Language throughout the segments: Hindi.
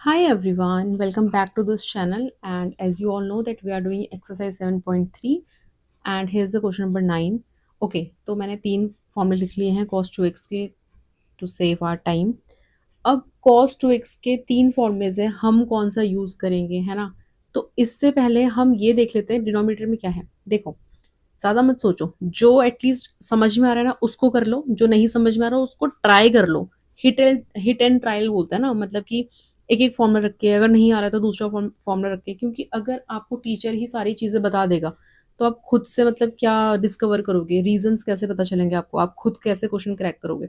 Hi everyone, welcome back to this channel. And as you all know that we are doing exercise 7.3 and here's the question number 9. Okay, तो मैंने तीन फॉर्मूले लिख लिए हैं cos 2x के to save our time. अब cos 2x के तीन फॉर्मूलेज हैं, हम कौन सा यूज करेंगे, है ना? तो इससे पहले हम ये देख लेते हैं डिनोमिनेटर में क्या है। देखो, ज्यादा मत सोचो, जो एटलीस्ट समझ में आ रहा है ना उसको कर लो, जो नहीं समझ में आ रहा उसको ट्राई कर लो। हिट एंड ट्रायल बोलते हैं ना, मतलब कि एक एक फॉर्मूला रख के, अगर नहीं आ रहा तो दूसरा फॉर्मूला रख के, क्योंकि अगर आपको टीचर ही सारी चीजें बता देगा तो आप खुद से मतलब क्या डिस्कवर करोगे, रीजंस कैसे पता चलेंगे आपको, आप खुद कैसे क्वेश्चन क्रैक करोगे।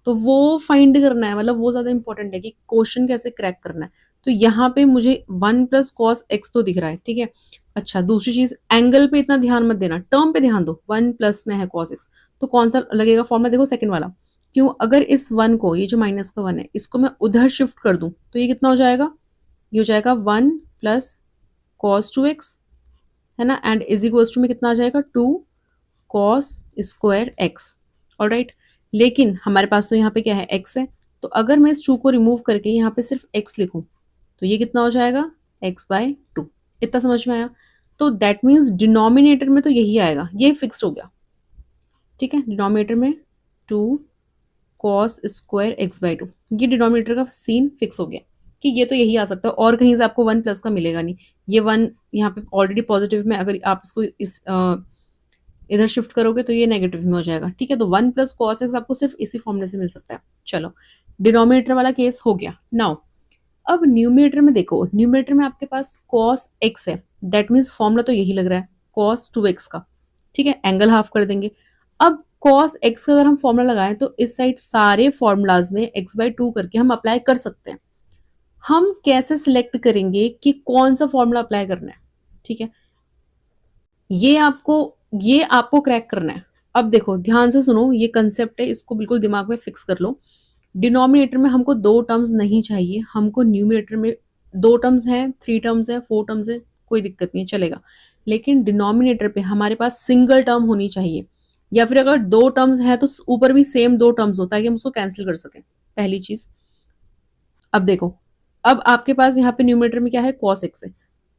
तो वो फाइंड करना है, मतलब वो ज्यादा इंपॉर्टेंट है कि क्वेश्चन कैसे क्रैक करना है। तो यहाँ पे मुझे 1 + cos x तो दिख रहा है, ठीक है। अच्छा, दूसरी चीज, एंगल पे इतना ध्यान मत देना, टर्म पे ध्यान दो। 1+ में है cos x, तो कौन सा लगेगा फॉर्मूला, देखो सेकंड वाला। क्यों, अगर इस 1 को, ये जो माइनस का 1 है, इसको मैं उधर शिफ्ट कर दूं तो ये कितना हो जाएगा, ये हो जाएगा 1 + cos 2x, है ना, एंड इज इक्वल्स टू में कितना आ जाएगा 2 cos² x। ऑल राइट, लेकिन हमारे पास तो यहाँ पे क्या है, x है। तो अगर मैं इस 2 को रिमूव करके यहाँ पे सिर्फ x लिखूं तो ये कितना हो जाएगा, x/2। इतना समझ में आया? तो दैट मीन्स डिनोमिनेटर में तो यही आएगा, ये फिक्स हो गया, ठीक है। डिनोमिनेटर में 2 cos² x/2, ये डिनोमिनेटर का सीन फिक्स हो गया कि ये तो यही आ सकता है, और कहीं से आपको 1+ का मिलेगा नहीं। ये 1 यहाँ पे ऑलरेडी पॉजिटिव में, अगर आप इसको इस इधर शिफ्ट करोगे तो ये नेगेटिव में हो जाएगा, ठीक है। तो 1 + cos x आपको सिर्फ इसी फॉर्मूले से मिल सकता है। चलो, डिनोमिनेटर वाला केस हो गया। नाउ अब न्यूमिनेटर में देखो, न्यूमिनेटर में आपके पास cos x है, दैट मीन्स फॉर्मूला तो यही लग रहा है cos 2x का, ठीक है। एंगल हाफ कर देंगे। अब cos x का अगर हम फॉर्मूला लगाएं तो इस साइड सारे फॉर्मूलाज में x/2 करके हम अप्लाई कर सकते हैं। हम कैसे सिलेक्ट करेंगे कि कौन सा फॉर्मूला अप्लाई करना है, ठीक है, ये आपको क्रैक करना है। अब देखो ध्यान से सुनो, ये कंसेप्ट है, इसको बिल्कुल दिमाग में फिक्स कर लो। डिनोमिनेटर में हमको दो टर्म्स नहीं चाहिए, हमको न्यूमिनेटर में दो टर्म्स है, 3 टर्म्स है, 4 टर्म्स है, कोई दिक्कत नहीं है, चलेगा। लेकिन डिनोमिनेटर पे हमारे पास सिंगल टर्म होनी चाहिए, या फिर अगर दो टर्म्स है तो ऊपर भी सेम दो टर्म्स हो, ताकि हम उसको कैंसिल कर सकें, पहली चीज। अब देखो, अब आपके पास यहाँ पे न्यूमिनेटर में क्या है, cos x है।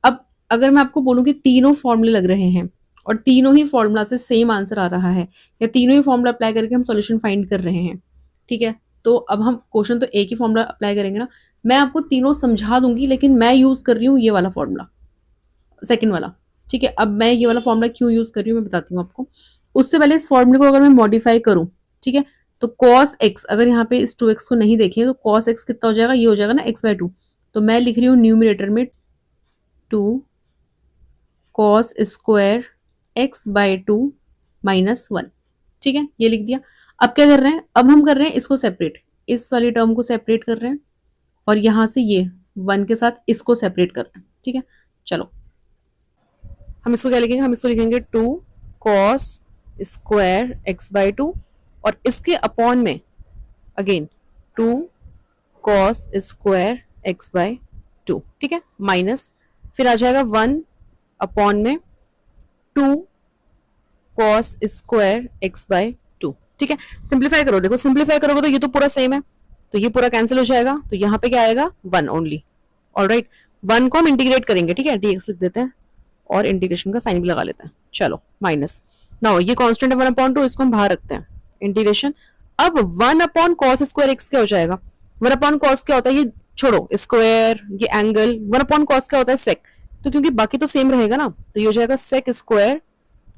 अब अगर मैं आपको बोलूँ कि तीनों फॉर्मूले लग रहे हैं और तीनों ही फॉर्मूला से सेम आंसर आ रहा है, या तीनों ही फॉर्मूला अप्लाई करके हम सॉल्यूशन फाइंड कर रहे हैं, ठीक है, तो अब हम क्वेश्चन तो एक ही फॉर्मूला अप्लाई करेंगे ना। मैं आपको तीनों समझा दूंगी, लेकिन मैं यूज कर रही हूँ ये वाला फॉर्मूला, सेकंड वाला, ठीक है। अब मैं ये वाला फॉर्मूला क्यों यूज कर रही हूँ मैं बताती हूँ आपको। उससे पहले इस फॉर्मूले को अगर मैं मॉडिफाई करूँ, ठीक है, तो cos x, अगर यहाँ पे इस 2x को नहीं देखें तो cos x कितना हो जाएगा, ये हो जाएगा ना x/2। तो मैं लिख रही हूँ न्यूमिनेटर में 2 cos² x/2 -1, ठीक है, ये लिख दिया। अब क्या कर रहे हैं, अब हम कर रहे हैं इसको सेपरेट, इस वाली टर्म को सेपरेट कर रहे हैं, और यहां से ये 1 के साथ इसको सेपरेट कर रहे हैं, ठीक है। चलो, हम इसको क्या लिखेंगे, हम इसको लिखेंगे 2 cos² x/2, और इसके अपॉन में अगेन 2 cos² x/2, ठीक है, माइनस, फिर आ जाएगा 1 अपॉन में 2 cos² x/2, ठीक है। सिंप्लीफाई करो, देखो सिंप्लीफाई करोगे तो ये तो पूरा सेम है, तो ये पूरा कैंसिल हो जाएगा, तो यहाँ पे क्या आएगा, 1 ओनली। ऑल राइट, 1 को हम इंटीग्रेट करेंगे, ठीक है, dx लिख देते हैं और इंटीग्रेशन का साइन भी लगा लेते हैं। चलो, माइनस, नाउ ये कांस्टेंट है 1/2, इसको हम बाहर रखते हैं, इंटीग्रेशन। अब 1/cos² x क्या हो जाएगा, 1/cos क्या होता है, ये छोड़ो, स्क्वायर, ये एंगल, 1/cos क्या होता है, सेक। तो क्योंकि बाकी तो सेम रहेगा ना, तो ये हो जाएगा sec²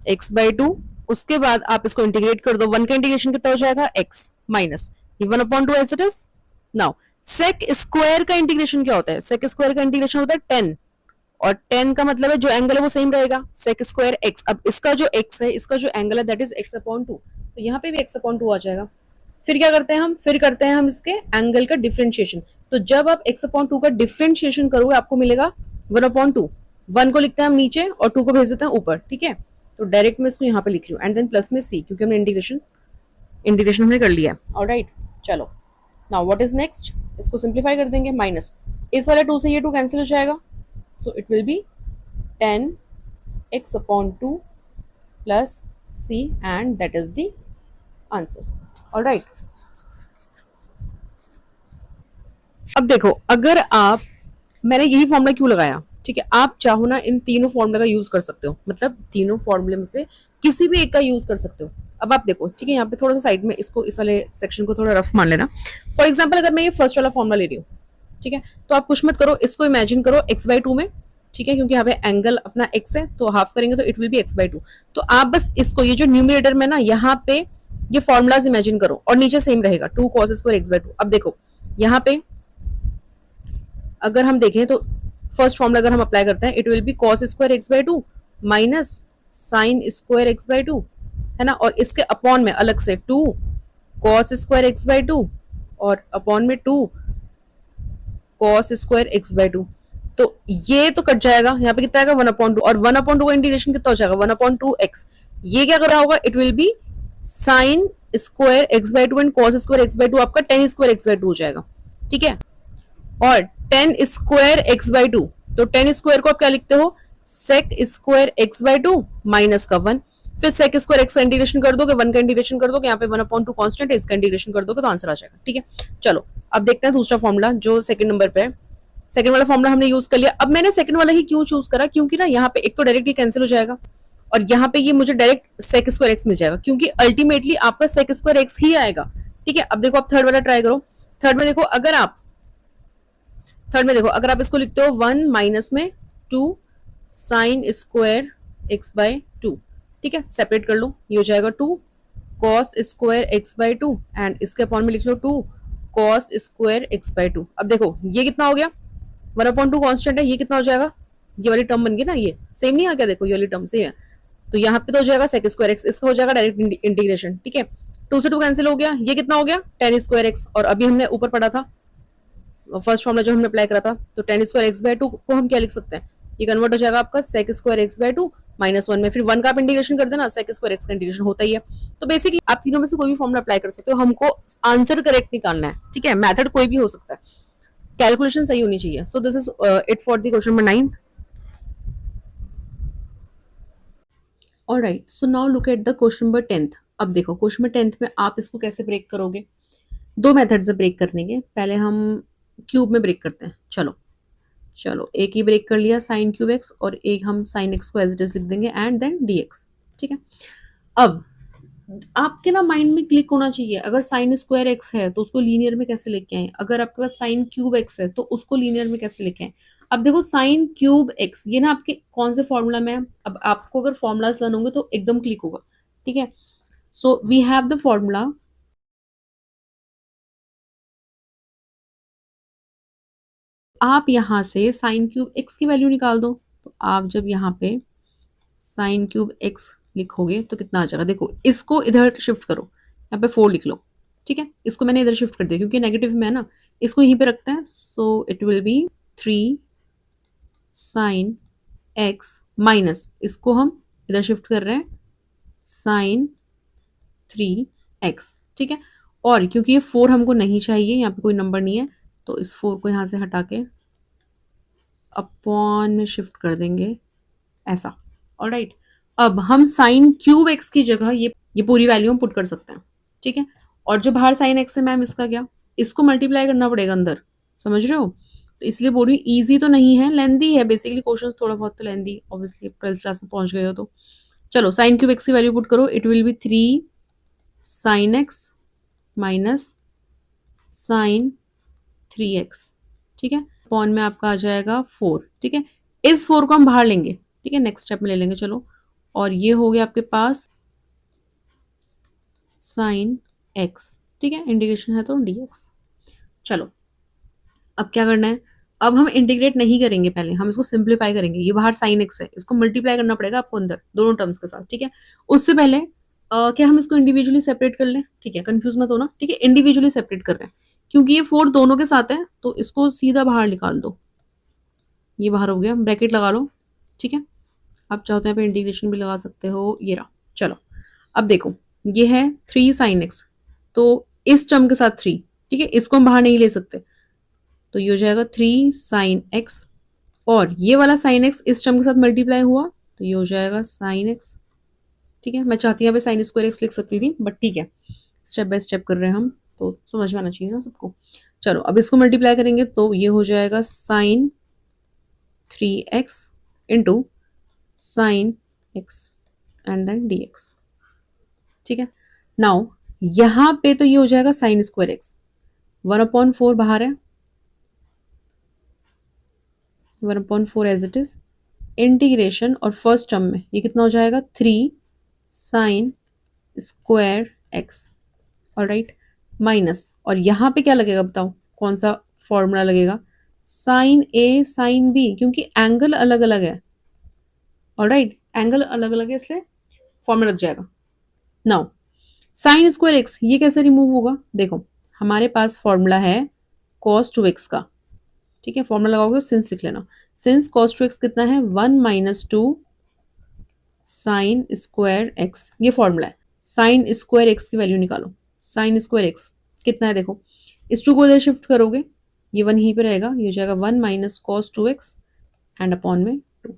x/2। उसके बाद आप इसको इंटीग्रेट कर दो, 1 का इंटीग्रेशन कितना हो जाएगा, x माइनस ये 1/2 as it is. Now sec square का इंटीग्रेशन क्या होता है, सेक स्क्वायर का इंटीग्रेशन होता है 10, और 10 का मतलब है जो एंगल है वो सेम रहेगा, sec² x। अब इसका जो x है, इसका जो एंगल है दैट इज x/2, तो यहाँ पे भी x/2 आ जाएगा। फिर क्या करते हैं हम, फिर करते हैं हम इसके एंगल का डिफरेंशिएशन। तो जब आप x/2 का डिफरेंशिएशन करोगे आपको मिलेगा 1/2। 1 को लिखते हैं हम नीचे और 2 को भेज देते हैं ऊपर, ठीक है। तो डायरेक्ट मैं इसको यहाँ पे लिख रही हूँ, एंड देन प्लस में c, क्योंकि हमने इंटीग्रेशन हमने कर लिया। ऑलराइट, चलो, नाउ व्हाट इज नेक्स्ट, इसको सिंप्लीफाई कर देंगे, माइनस इस वाले 2 से ये 2 कैंसिल हो जाएगा, so it will be 10x/2 plus c, and that is the answer. All right, अब देखो, अगर आप मैंने यही फॉर्मूला क्यों लगाया, ठीक है। आप चाहो ना इन तीनों फॉर्मूला का यूज कर सकते हो, मतलब तीनों फॉर्मूले में से किसी भी एक का यूज कर सकते हो। अब आप देखो, ठीक है, यहाँ पे थोड़ा सा साइड में इसको, इस वाले सेक्शन को थोड़ा रफ मान लेना। फॉर एग्जाम्पल अगर मैं ये फर्स्ट वाला फॉर्मूला ले रही हूँ, ठीक है, तो आप कुछ मत करो, इसको इमेजिन करो x/2 में, ठीक है, क्योंकि यहाँ पे एंगल अपना x है तो हाफ करेंगे तो इट विल बी x/2। तो आप बस इसको, ये जो न्यूमिनेटर में ना, यहाँ पे ये फॉर्मूलाज इमेजिन करो और नीचे सेम रहेगा 2 cos स्क्वायर x/2। अब देखो यहाँ पे अगर हम देखें तो फर्स्ट फॉर्मूला अगर हम अप्लाई करते हैं, it will B cos square x/2 minus sine square x/2, है ना, और इसके अपॉन में अलग से 2 cos स्क्वायर x/2 और अपॉन में 2 cos स्क्वायर x/2। तो ये तो कट जाएगा, यहाँ पे कितना आएगा 1/2, और 1/2 का इंटीग्रेशन कितना हो जाएगा 1/2x। ये क्या कर रहा होगा, it will B sine square x/2 and cos square x/2 आपका tan स्क्वायर x/2 हो जाएगा, ठीक है। और tan स्क्वायर x/2, तो tan स्क्वायर को आप क्या लिखते हो, sec स्क्वायर x/2 माइनस का 1, फिर sec स्क्वायर x का इंटीग्रेशन कर दोगे, 1 का इंटीग्रेशन कर दोगे, यहाँ पे 1/2 कांस्टेंट है, इसका इंटीग्रेशन कर दोगे तो आंसर आ जाएगा, ठीक है। चलो अब देखते हैं दूसरा फॉर्मूला जो सेकंड नंबर पे है। सेकंड वाला फॉर्मूला हमने यूज कर लिया। अब मैंने सेकंड वाला ही क्यों चूज करा, क्योंकि ना यहाँ पे एक तो डायरेक्ट ही कैंसिल हो जाएगा और यहाँ पे ये मुझे डायरेक्ट sec स्क्वायर x मिल जाएगा, क्योंकि अल्टीमेटली आपका sec स्क्वायर x ही आएगा, ठीक है। अब देखो आप थर्ड वाला ट्राई करो। थर्ड में देखो, अगर आप इसको लिखते हो 1 माइनस में 2 साइन स्क्वायर x/2, ठीक है, सेपरेट कर लो, ये हो जाएगा 2 cos स्क्वायर x/2 एंड इसके अपॉन में लिख लो 2 cos स्क्वायर x/2। अब देखो ये कितना हो गया, 1/2 कांस्टेंट है, ये कितना हो जाएगा, ये वाली टर्म बन गई ना, ये सेम नहीं आ गया, देखो ये वाली टर्म सेम है, तो यहाँ पे तो हो जाएगा sec स्क्वायर x, इसका हो जाएगा डायरेक्ट इंटीग्रेशन, ठीक है। 2 से 2 कैंसिल हो गया, ये कितना हो गया tan स्क्वायर x, और अभी हमने ऊपर पढ़ा था फर्स्ट फॉर्मूला जो हमने अप्लाई करा था, तो tan स्क्वायर x/2 को हम क्या लिख सकते हैं, ये कन्वर्ट हो जाएगा आपका sec स्क्वायर x/2 माइनस 1 में, फिर 1 का आप इंटीग्रेशन कर देना, sec स्क्वायर x का इंटीग्रेशन होता ही है। तो बेसिकली आप तीनों में से कोई भी फॉर्मूला अप्लाई कर सकते हो, हमको आंसर करेक्ट निकालना है, ठीक है। मेथड कोई भी हो सकता है, कैलकुलेशन सही होनी चाहिए। So this is it for the question number 9। Alright, so now look at the question number 10th। अब देखो क्वेश्चन नंबर 10th में आप इसको कैसे ब्रेक करोगे, दो मेथड से ब्रेक करने के। पहले हम क्यूब में ब्रेक करते हैं। चलो एक ही ब्रेक कर लिया, साइन क्यूब एक्स, और एक हम साइन एक्स को एज इट इज लिख देंगे एंड देन डी एक्स, ठीक है। अब आपके ना माइंड में क्लिक होना चाहिए, अगर साइन स्क्वायर एक्स है तो उसको लीनियर में कैसे लेके आए, अगर आपके पास साइन क्यूब एक्स है तो उसको लीनियर में कैसे लेके आए। अब देखो साइन क्यूब एक्स ये ना आपके कौन से फॉर्मूला में है, अब आपको अगर फॉर्मूलाज लर्न होंगे तो एकदम क्लिक होगा, ठीक है। So we have the formula, आप यहाँ से साइन क्यूब एक्स की वैल्यू निकाल दो। तो आप जब यहाँ पे साइन क्यूब एक्स लिखोगे तो कितना आ जाएगा, देखो इसको इधर शिफ्ट करो, यहाँ पे 4 लिख लो, ठीक है। इसको मैंने इधर शिफ्ट कर दिया क्योंकि नेगेटिव में है ना, इसको यहीं पे रखते हैं। सो it will be 3 sine x minus, इसको हम इधर शिफ्ट कर रहे हैं, साइन 3x, ठीक है। और क्योंकि ये 4 हमको नहीं चाहिए, यहाँ पे कोई नंबर नहीं है, तो इस 4 को यहाँ से हटा के अपॉन में शिफ्ट कर देंगे ऐसा। ऑलराइट, अब हम साइन क्यूब एक्स की जगह ये पूरी वैल्यू हम पुट कर सकते हैं, ठीक है। और जो बाहर साइन एक्स है मैम, इसका क्या, इसको मल्टीप्लाई करना पड़ेगा अंदर, समझ रहे हो। तो इसलिए बोल रही हूँ ईजी तो नहीं है, लेंदी है बेसिकली क्वेश्चन, थोड़ा बहुत तो लेंदी, ऑब्वियसली 12th क्लास में पहुंच गए हो तो। चलो साइन क्यूब एक्स की वैल्यू पुट करो, it will be 3 sine x minus sine 3x, ठीक है। अपॉन में आपका आ जाएगा 4, ठीक है। इस 4 को हम बाहर लेंगे, ठीक है, नेक्स्ट स्टेप में ले लेंगे, चलो। और ये हो गया आपके पास साइन x, ठीक है, इंटीग्रेशन है तो dx। चलो अब क्या करना है, अब हम इंटीग्रेट नहीं करेंगे, पहले हम इसको सिंप्लीफाई करेंगे। ये बाहर साइन x है, इसको मल्टीप्लाई करना पड़ेगा आपको अंदर दोनों टर्म्स के साथ, ठीक है। उससे पहले क्या हम इसको इंडिविजुअली सेपरेट कर लें, ठीक है, कंफ्यूज मत होना, ठीक है। इंडिविजुअली सेपरेट कर रहे हैं क्योंकि ये 4 दोनों के साथ है, तो इसको सीधा बाहर निकाल दो, ये बाहर हो गया, ब्रैकेट लगा लो, ठीक है। आप चाहो तो यहाँ पे इंटीग्रेशन भी लगा सकते हो, ये रहा। चलो अब देखो ये है 3 साइन एक्स, तो इस टर्म के साथ 3, ठीक है, इसको हम बाहर नहीं ले सकते, तो ये हो जाएगा 3 साइन एक्स, और ये वाला साइन एक्स इस टर्म के साथ मल्टीप्लाई हुआ तो ये हो जाएगा साइन एक्स, ठीक है। मैं चाहती यहाँ पे साइन स्क्वायर एक्स लिख सकती थी, बट ठीक है, स्टेप बाय स्टेप कर रहे हैं हम, तो समझ में आना चाहिए ना सबको। चलो अब इसको मल्टीप्लाई करेंगे तो ये हो जाएगा sine 3x into sine x and then dx। ठीक है, नाउ यहाँ पे तो ये हो जाएगा साइन स्क्वायर एक्स, 1/4 बाहर है, 1/4 एज इट इज, इंटीग्रेशन और फर्स्ट टर्म में ये कितना हो जाएगा 3 sign square x, alright, minus, और यहाँ पे क्या लगेगा बताओ, कौन सा फॉर्मूला लगेगा, साइन ए साइन बी, क्योंकि एंगल अलग अलग है, ऑलराइट, एंगल अलग अलग है इसलिए फॉर्मूला लग जाएगा। नाउ साइन स्क्वायर एक्स ये कैसे रिमूव होगा, देखो हमारे पास फॉर्मूला है cos 2x का, ठीक है, फॉर्मूला लगाओगे सिंस लिख लेना, सिंस cos 2x कितना है 1 - 2 साइन स्क्वायर एक्स, ये फॉर्मूला है, साइन स्क्वायर एक्स की वैल्यू निकालो, साइन स्क्वायर एक्स कितना है देखो, इस 2 को इधर शिफ्ट करोगे ये 1 यहीं पे रहेगा, ये हो जाएगा 1 - cos 2x एंड अपॉन में 2।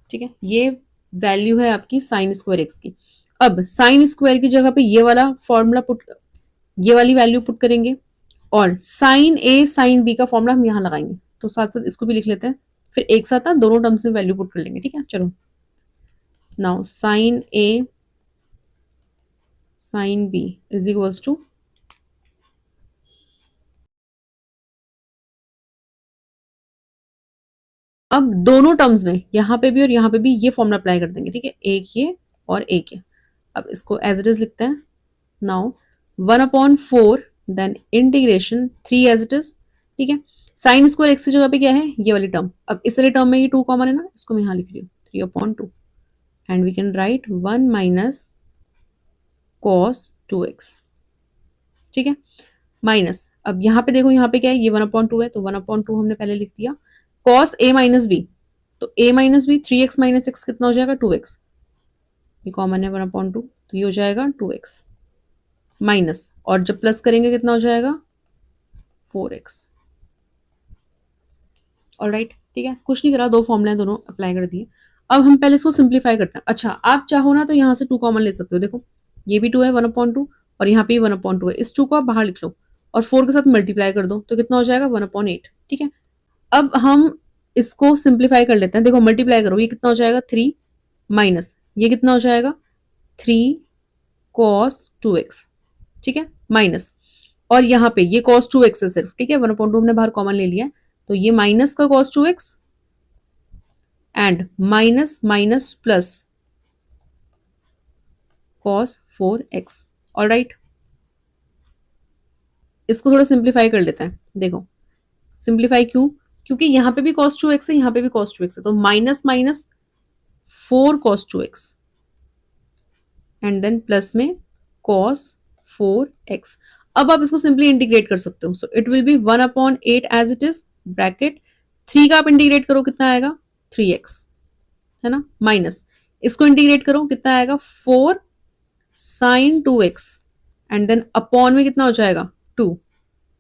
ठीक है, ये वैल्यू है आपकी साइन स्क्वायर एक्स की। अब साइन स्क्वायर की जगह पे ये वाला फॉर्मूला पुट, ये वाली वैल्यू पुट करेंगे, और साइन ए साइन बी का फॉर्मूला हम यहाँ लगाएंगे, तो साथ साथ इसको भी लिख लेते हैं, फिर एक साथ ना दोनों टर्म्स में वैल्यू पुट कर लेंगे। ठीक है, चलो now sine a sine b is equals to, अब दोनों टर्म्स में यहाँ पे भी और यहाँ पे भी ये फॉर्मूला अप्लाई कर देंगे। ठीक है, एक ये और एक ये, अब इसको एज इट इज लिखते हैं, now 1/4 then integration 3 as it is. ठीक है, साइन स्क्वायर एक्स की जगह पे क्या है ये वाली टर्म, अब इस वाली टर्म में ये 2 कॉमन है ना, इसको मैं यहाँ लिख रही हूँ 3/2 and we can write 1 - cos 2x। ठीक है, माइनस, अब यहाँ पे देखो यहाँ पे क्या है, ये 1/2 है तो 1/2 हमने पहले लिख दिया, cos a - b, तो a - b 3x - x कितना हो जाएगा 2x, ये कॉमन है 1/2 तो ये हो जाएगा 2x माइनस, और जब प्लस करेंगे कितना हो जाएगा 4x। ऑलराइट, ठीक है, कुछ नहीं करा, दो फॉर्मूले दोनों अप्लाई कर दिए। अब हम पहले इसको सिंप्लीफाई करते हैं। अच्छा, आप चाहो ना तो यहाँ से 2 कॉमन ले सकते हो, देखो ये भी 2 है 1/2 और यहाँ पे भी 1/2 है, इस 2 को आप बाहर लिख लो और 4 के साथ मल्टीप्लाई कर दो तो कितना हो जाएगा 1/8। ठीक है, अब हम इसको सिंप्लीफाई कर लेते हैं, देखो मल्टीप्लाई करो ये कितना हो जाएगा 3 माइनस ये कितना हो जाएगा 3 cos 2x। ठीक है, माइनस, और यहाँ पे ये cos 2x है सिर्फ, ठीक है 1/2 हमने बाहर कॉमन ले लिया, तो ये माइनस का cos 2x and minus minus plus cos 4x। Alright, इसको थोड़ा सिंप्लीफाई कर लेते हैं, देखो सिंप्लीफाई क्यों, क्योंकि यहाँ पे भी cos 2x है यहाँ पे भी cos 2x है, तो minus minus 4 cos 2x and then plus में cos 4x। अब आप इसको सिंपली इंटीग्रेट कर सकते हो, so it will be 1/8 as it is, bracket 3 का आप इंटीग्रेट करो कितना आएगा 3x, है ना, माइनस इसको इंटीग्रेट करो कितना आएगा 4 sign 2x and then upon में कितना हो जाएगा 2,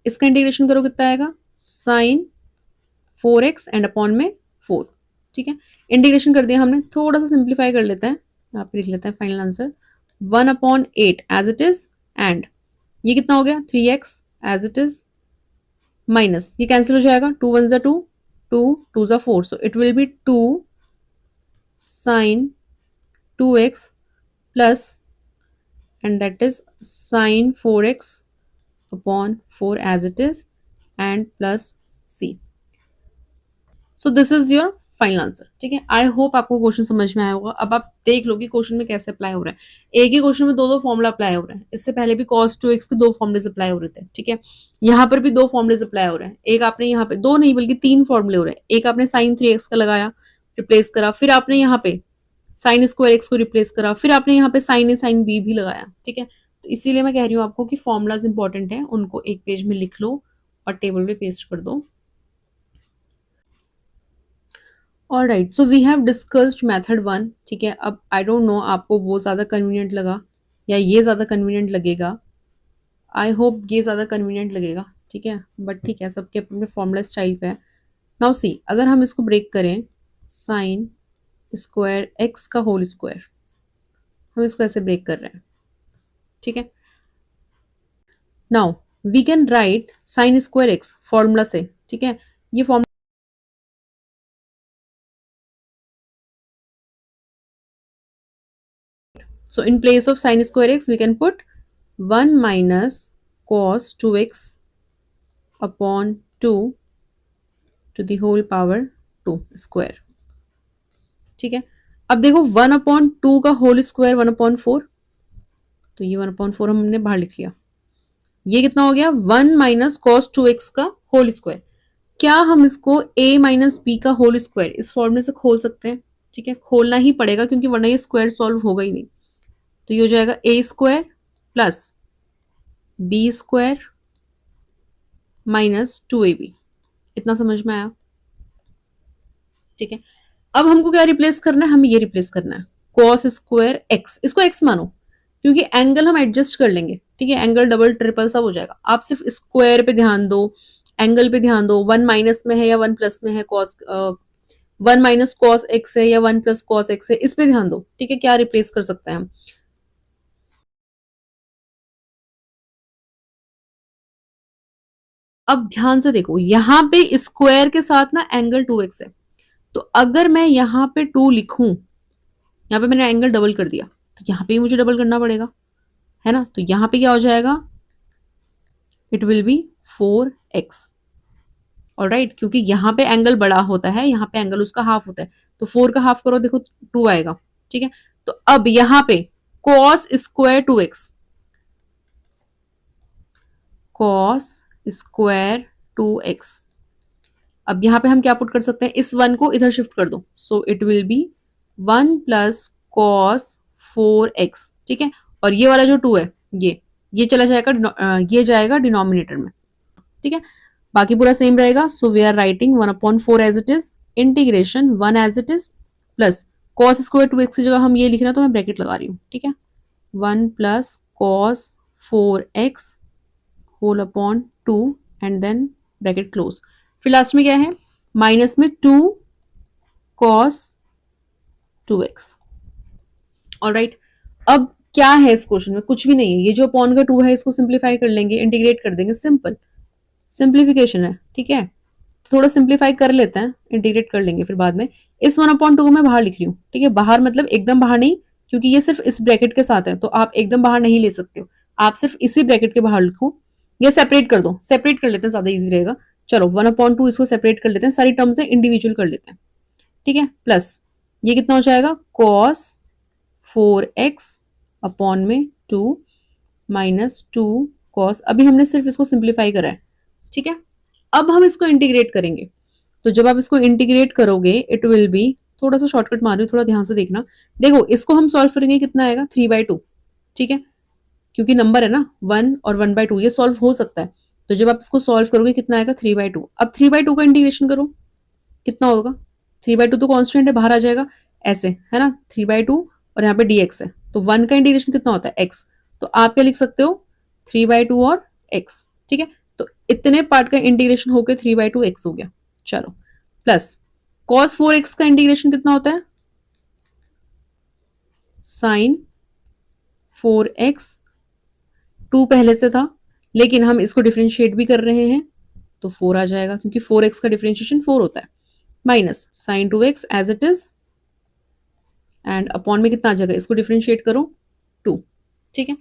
इसका इंटीग्रेशन करो कितना आएगा साइन 4x एंड अपॉन में 4। ठीक है, इंटीग्रेशन कर दिया हमने, थोड़ा सा सिंप्लीफाई कर लेते हैं, यहाँ पे लिख लेते हैं final answer 1/8 as it is, and ये कितना हो गया 3x as it is, minus ये कैंसिल हो जाएगा 2 1 ज़ा 2 2 2 ज़ा 4, so it will be 2 sine 2x plus and that is sin 4x upon 4 as it is and plus c. So this is your final answer. ठीक है, आई होप आपको क्वेश्चन समझ में आया होगा। अब आप देख लो कि क्वेश्चन में कैसे अप्लाई हो रहा है, एक ही क्वेश्चन में दो दो फॉर्मूला अप्लाई हो रहा है, इससे पहले भी cos 2x के 2 फॉर्मुलेस अप्लाई हो रहे थे। ठीक है, यहाँ पर भी 2 फॉर्मुलेस अप्लाई हो रहे हैं, एक आपने यहाँ पे 2 नहीं बल्कि 3 फॉर्मुले हो रहे हैं, एक आपने sin 3x का लगाया रिप्लेस करा, फिर आपने यहाँ पे साइन स्क्वायर एक्स को रिप्लेस करा, फिर आपने यहाँ पे साइन ए साइन बी भी लगाया। ठीक है, तो इसीलिए मैं कह रही हूँ आपको कि फॉर्मुलाज इंपॉर्टेंट है, उनको एक पेज में लिख लो और टेबल पे पेस्ट कर दो। Alright, so we have discussed method 1। ठीक है, अब आई डोंट नो आपको वो ज़्यादा कन्वीनियंट लगा या ये ज़्यादा कन्वीनियंट लगेगा, आई होप ये ज़्यादा कन्वीनियंट लगेगा। ठीक है, बट ठीक है, सबके अपने फॉर्मूला स्टाइल पे है। नाउ सी, अगर हम इसको ब्रेक करें, साइन स्क्वायर एक्स का होल स्क्वायर, हम इसको ऐसे ब्रेक कर रहे हैं। ठीक है, now we can write sine square x formula से। ठीक है, ये formula So in place of sin square x, we can put 1 minus cos 2x upon 2 to the whole power 2 square. ठीक है, अब देखो 1/2 का होल स्क्वायर 1/4, तो ये 1/4 हमने बाहर लिख लिया। ये कितना हो गया 1 माइनस कॉस 2x का होल स्क्वायर। क्या हम इसको a माइनस बी का होल स्क्वायर इस फॉर्मूले से खोल सकते हैं? ठीक है, खोलना ही पड़ेगा क्योंकि वरना ये स्क्वायर सॉल्व होगा ही नहीं। तो ये हो जाएगा a square plus b square minus 2ab। इतना समझ में आया? ठीक है, अब हमको क्या रिप्लेस करना है? हमें ये रिप्लेस करना है कॉस स्क्वायर एक्स, इसको एक्स मानो क्योंकि एंगल हम एडजस्ट कर लेंगे। ठीक है, एंगल डबल ट्रिपल सब हो जाएगा। आप सिर्फ स्क्वायर पे ध्यान दो, एंगल पे ध्यान दो। 1 माइनस में है या 1 प्लस में है, कॉस 1 माइनस कॉस एक्स है या 1 प्लस कॉस एक्स है, इस पे ध्यान दो। ठीक है, क्या रिप्लेस कर सकते हैं हम? अब ध्यान से देखो, यहां पे स्क्वायर के साथ ना एंगल 2x है, तो अगर मैं यहाँ पे 2 लिखूं, यहाँ पे मैंने एंगल डबल कर दिया, तो यहाँ पे ही मुझे डबल करना पड़ेगा, है ना? तो यहाँ पे क्या हो जाएगा? It will B 4x। Alright, क्योंकि यहाँ पे एंगल बड़ा होता है, यहाँ पे एंगल उसका हाफ होता है, तो 4 का हाफ करो, देखो 2 आएगा। ठीक है, तो अब यहाँ पे cos square 2x, cos square 2x, अब यहाँ पे हम क्या पुट कर सकते हैं? इस 1 को इधर शिफ्ट कर दो, सो it will B 1 plus cos 4x। ठीक है, और ये वाला जो 2 है ये चला जाएगा, ये जाएगा डिनोमिनेटर में। ठीक है, बाकी पूरा सेम रहेगा। So we are writing 1/4 as it is, integration 1 as it is, plus cos square 2x की जगह हम ये लिखना, तो मैं ब्रैकेट लगा रही हूँ। ठीक है, 1 plus cos 4x whole upon 2 and then bracket close. फिर लास्ट में क्या है? माइनस में 2 कॉस 2x। ऑलराइट, अब क्या है इस क्वेश्चन में? कुछ भी नहीं है, ये जो अपॉन का 2 है इसको सिंप्लीफाई कर लेंगे, इंटीग्रेट कर देंगे, सिंपल सिंप्लीफिकेशन है। ठीक है, थोड़ा सिंप्लीफाई कर लेते हैं, इंटीग्रेट कर लेंगे फिर बाद में। इस 1/2 को मैं बाहर लिख रही हूँ। ठीक है, बाहर मतलब एकदम बाहर नहीं, क्योंकि ये सिर्फ इस ब्रैकेट के साथ है, तो आप एकदम बाहर नहीं ले सकते हो, आप सिर्फ इसी ब्रैकेट के बाहर लिखो, या सेपरेट कर दो। सेपरेट कर लेते हैं, ज्यादा इजी रहेगा। चलो 1/2 इसको सेपरेट कर लेते हैं, सारी टर्म्स इंडिविजुअल कर लेते हैं। ठीक है, प्लस ये कितना हो जाएगा? कॉस 4x अपॉन में 2 माइनस 2 कॉस, अभी हमने सिर्फ इसको सिंप्लीफाई करा है। ठीक है, अब हम इसको इंटीग्रेट करेंगे, तो जब आप इसको इंटीग्रेट करोगे इट विल बी, थोड़ा सा शॉर्टकट मार रही हूँ, थोड़ा ध्यान से देखना। देखो इसको हम सॉल्व करेंगे, कितना आएगा? 3/2। ठीक है, क्योंकि नंबर है ना 1 और 1/2, ये सॉल्व हो सकता है। तो जब आप इसको सॉल्व करोगे कितना आएगा? 3/2। अब 3/2 का इंटीग्रेशन करो, कितना होगा? 3/2 तो कॉन्स्टेंट है, बाहर आ जाएगा ऐसे, है ना? 3/2 और यहाँ पे dx है, तो 1 का इंटीग्रेशन कितना होता है? x। तो आप क्या लिख सकते हो? 3/2 और x। ठीक है, तो इतने पार्ट का इंटीग्रेशन होकर 3/2 x हो गया। चलो, प्लस cos 4x का इंटीग्रेशन कितना होता है? sin 4x, 2 पहले से था, लेकिन हम इसको डिफरेंशिएट भी कर रहे हैं, तो 4 आ जाएगा, क्योंकि 4x का डिफरेंशिएशन 4 होता है, minus sin 2x as it is, and upon में कितना आ जाएगा? इसको डिफरेंशिएट करो 2। ठीक है,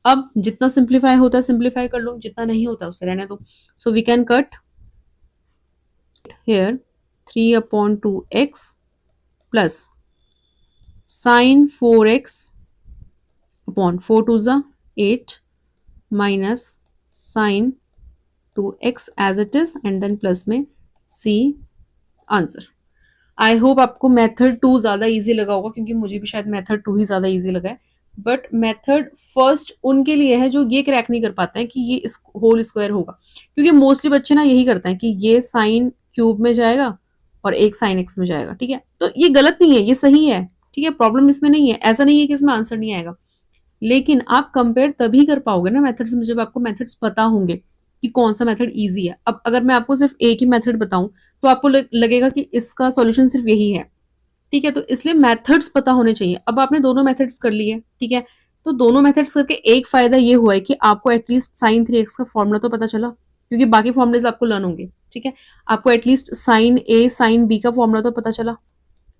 अब जितना सिंप्लीफाई होता है सिंप्लीफाई कर लो, जितना नहीं होता उसे रहने दो। So we can cut here 3/2x plus sin 4x upon 4 2 जा 8 minus sin 2x as it is, and then plus में c आंसर। आई होप आपको मेथड 2 ज्यादा इजी लगा होगा, क्योंकि मुझे भी शायद मेथड 2 ही ज्यादा इजी लगा है। बट मेथड फर्स्ट उनके लिए है जो ये क्रैक नहीं कर पाते हैं कि ये इस होल स्क्वायर होगा, क्योंकि मोस्टली बच्चे ना यही करते हैं कि ये साइन क्यूब में जाएगा और एक साइन एक्स में जाएगा। ठीक है, तो ये गलत नहीं है, ये सही है। ठीक है, प्रॉब्लम इसमें नहीं है, ऐसा नहीं है कि इसमें आंसर नहीं आएगा, लेकिन आप कंपेयर तभी कर पाओगे ना मेथड्स में जब आपको मेथड्स पता होंगे कि कौन सा मेथड इजी है। अब अगर मैं आपको सिर्फ एक ही मेथड बताऊं तो आपको लगेगा कि इसका सॉल्यूशन सिर्फ यही है। ठीक है, तो इसलिए मेथड्स पता होने चाहिए। अब आपने दोनों मेथड्स कर लिए, ठीक है, तो दोनों मेथड्स करके एक फायदा ये हुआ है कि आपको एटलीस्ट साइन 3x का फॉर्मूला तो पता चला, क्योंकि बाकी फॉर्मुलेज आपको लर्न होंगे। ठीक है, आपको at least sign a sine B का फॉर्मूला तो पता चला,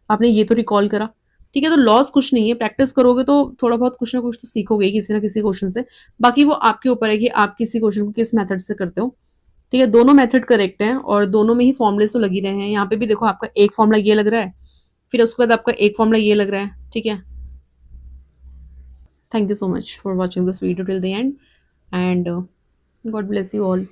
आपने ये तो रिकॉल करा। ठीक है, तो लॉस कुछ नहीं है, प्रैक्टिस करोगे तो थोड़ा बहुत कुछ ना कुछ तो सीखोगे ही किसी ना किसी क्वेश्चन से। बाकी वो आपके ऊपर है कि आप किसी क्वेश्चन को किस मेथड से करते हो। ठीक है, दोनों मेथड करेक्ट हैं और दोनों में ही फॉर्मूले तो लग ही रहे हैं। यहाँ पे भी देखो आपका एक फॉर्मूला ये लग रहा है, फिर उसके बाद आपका एक फॉर्मूला ये लग रहा है। ठीक है, thank you so much for watching this video till the end and God bless you all.